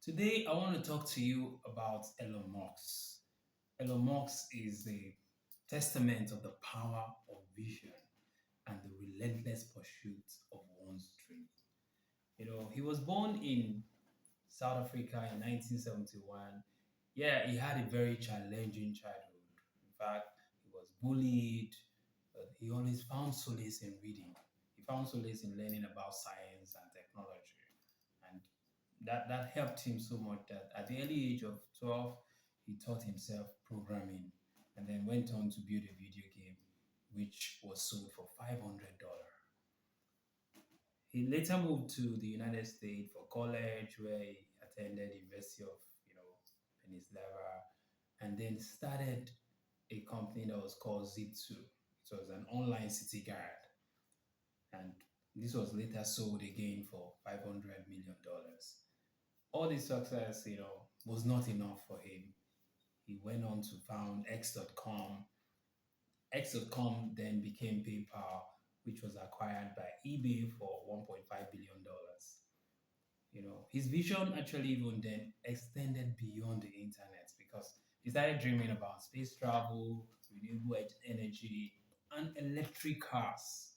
Today, I want to talk to you about Elon Musk. Elon Musk is a testament of the power of vision and the relentless pursuit of one's dream. He was born in South Africa in 1971. Yeah, he had a very challenging childhood. In fact, he was bullied, but he always found solace in reading. He found solace in learning about science and technology. And that helped him so much that at the early age of 12, he taught himself programming and then went on to build a video game which was sold for $500. He later moved to the United States for college, where he attended University of, Pennsylvania, and then started a company that was called Zip2. It was an online city guide, and this was later sold again for $500 million. All this success, was not enough for him. He went on to found X.com. X.com then became PayPal, which was acquired by eBay for $1.5 billion. His vision actually even then extended beyond the internet because he started dreaming about space travel, renewable energy, and electric cars.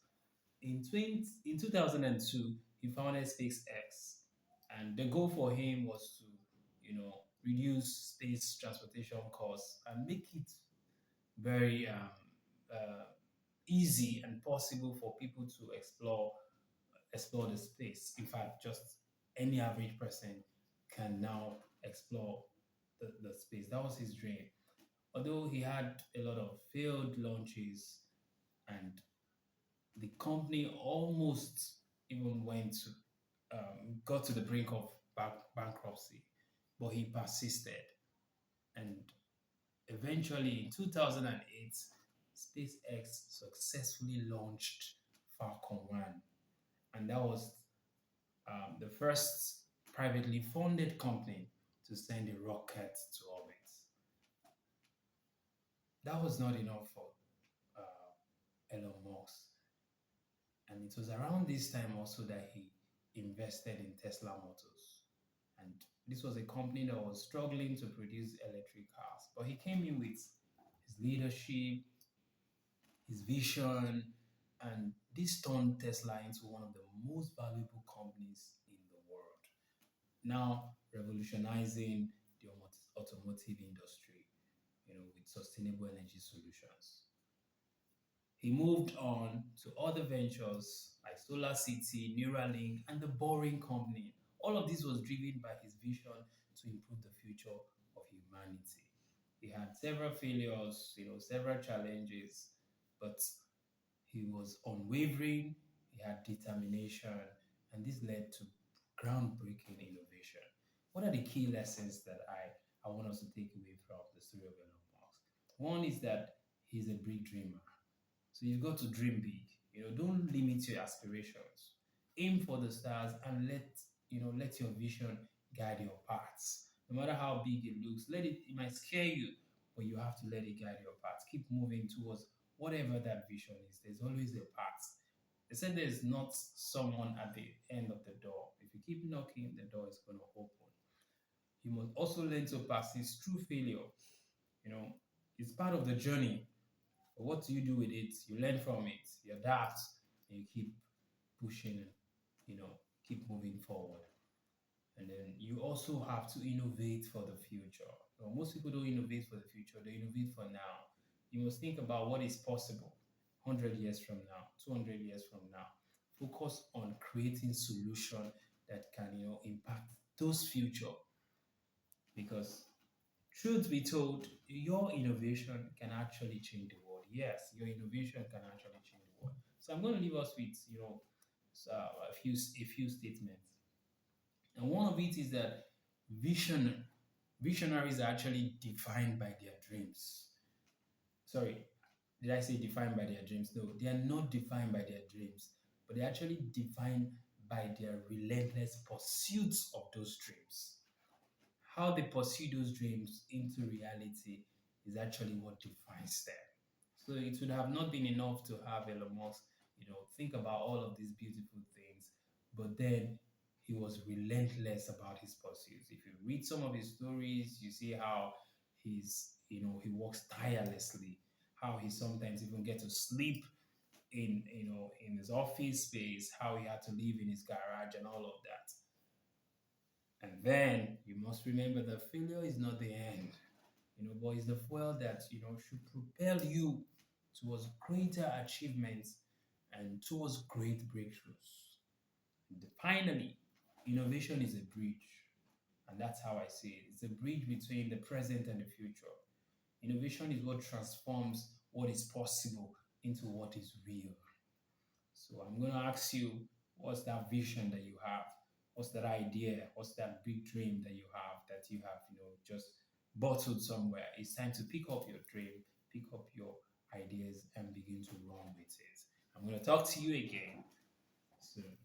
In 2002, he founded SpaceX, and the goal for him was to, reduce space transportation costs and make it very uh, easy and possible for people to explore the space. In fact, just any average person can now explore the space. That was his dream. Although he had a lot of failed launches and the company almost even got to the brink of bankruptcy, but he persisted. And eventually, in 2008, SpaceX successfully launched Falcon 1. And that was the first privately funded company to send a rocket to orbit. That was not enough for Elon Musk. And it was around this time also that he invested in Tesla Motors. And this was a company that was struggling to produce electric cars. But he came in with his leadership, his vision, and this turned Tesla into one of the most valuable companies in the world. Now revolutionizing the automotive industry, with sustainable energy solutions. He moved on to other ventures like Solar City, Neuralink, and the Boring Company. All of this was driven by his vision to improve the future of humanity. He had several failures, several challenges, but he was unwavering, he had determination, and this led to groundbreaking innovation. What are the key lessons that I want us to take away from the story of Elon Musk? One is that he's a big dreamer. So you've got to dream big. Don't limit your aspirations. Aim for the stars and let your vision guide your paths. No matter how big it looks, it might scare you, but you have to let it guide your path. Keep moving towards whatever that vision is. There's always a path. They said there's not someone at the end of the door. If you keep knocking, the door is going to open. You must also learn to persist through failure. You know, it's part of the journey. But what do you do with it? You learn from it, you adapt, and you keep pushing and keep moving forward. And then you also have to innovate for the future. Most people don't innovate for the future, they innovate for now. You must think about what is possible 100 years from now, 200 years from now. Focus on creating solution that can impact those future, because truth be told, your innovation can actually change the world. Yes, your innovation can actually change the world. So I'm going to leave us with a few statements, and one of it is that vision visionaries are actually defined by their dreams. Sorry, did I say defined by their dreams? No, they are not defined by their dreams, but they're actually defined by their relentless pursuits of those dreams. How they pursue those dreams into reality is actually what defines them. So it would have not been enough to have Elon Musk, think about all of these beautiful things, but then he was relentless about his pursuits. If you read some of his stories, you see how he works tirelessly, how he sometimes even get to sleep in his office space, how he had to live in his garage and all of that. And then you must remember that failure is not the end, but it's the fuel that should propel you towards greater achievements and towards great breakthroughs. And finally, innovation is a bridge, and that's how I see it. It's a bridge between the present and the future. Innovation is what transforms what is possible into what is real. So I'm going to ask you, what's that vision that you have? What's that idea? What's that big dream that you have, just bottled somewhere? It's time to pick up your dream, pick up your ideas, and begin to run with it. I'm going to talk to you again soon.